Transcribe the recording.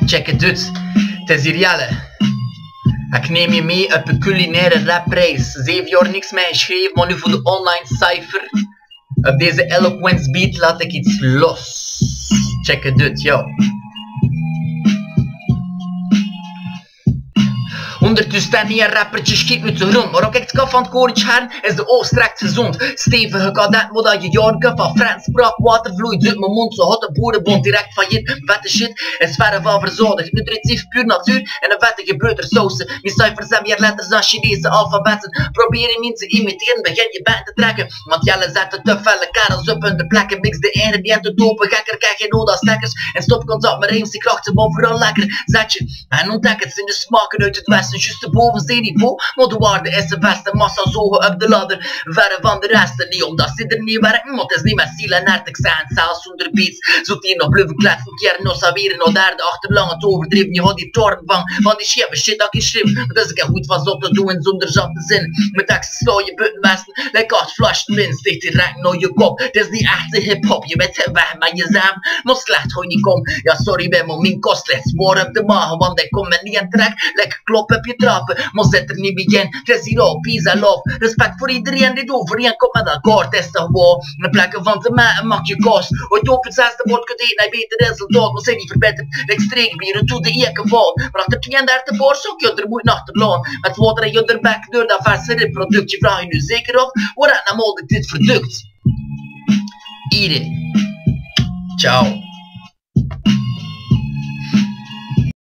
Check het uit, het is hier Jelle. Ik neem je mee op een culinaire rapreis. 7 jaar niks meer geschreven, maar nu voor de online cijfer. Op deze eloquence beat laat ik iets los. Check het uit, yo. Ondertussen staat niet een rappertje schiet uit de grond. Maar ook kijkt kaf van het korentje haren is de oog straks gezond. Stevige kadet moet dat je jaren van Frans sprak. Water vloeit uit mijn mond, zo hot de boerenbond direct failliet. Vette shit is verre van verzadigd. Nutritief, puur natuur en een vettige buitersausen. Mijn cijfers hebben hier letters als Chinese alfabetten. Probeer je niet te imiteren, begin je bent te trekken. Want Jelle zet de te felle karels op hun de plekken. Mix de ingrediënten dopen, gekker krijg je nood als stekkers. En stop contact met rijms, die krachten, maar vooral lekker. Zet je en ontdek het, zijn de smaken uit het westen. Juist te boven zeeniveau, maar de waarde is de beste. Massa zogen op de ladder, verre van de resten. Niet omdat ze er niet werken, maar het is niet met ziel en hart. Ik zijn zelfs zonder beats. Zult hier nog blijven kletsen, keer nog saberen, nog derde achterlang het overdreven. Je had die toren van die scheve shit dat ik schreef. Dus ik heb goed van zot te doen zonder zachte zin. Met teksten sla je buiten westen, like als flash min. Sticht direct naar je kop, het is niet echte hip-hop. Je bent weg met je zaam, maar slecht hoe je niet kom. Ja sorry bij mijn kost, slechts zwaar op de maag, want ik kom me niet aan trek. Lekker klop op je trappen, maar zet er niet bij in. Het is hier al peace en love. Respect voor iedereen die overeen komt met elkaar. Het is toch wel een plekken van te maken maakt je kost. Ooit op het zesde bord kunt eten, hij beter resultaat. Maar zijn niet verbeterd, ik streek bieren toe de eke val. Maar achter 32 bord zoek je er moet achterlaan. Met water en je erbek door dat verse reproduct. Je vraagt je nu zeker af, waar het nou dit verdukt. Iedereen. Ciao.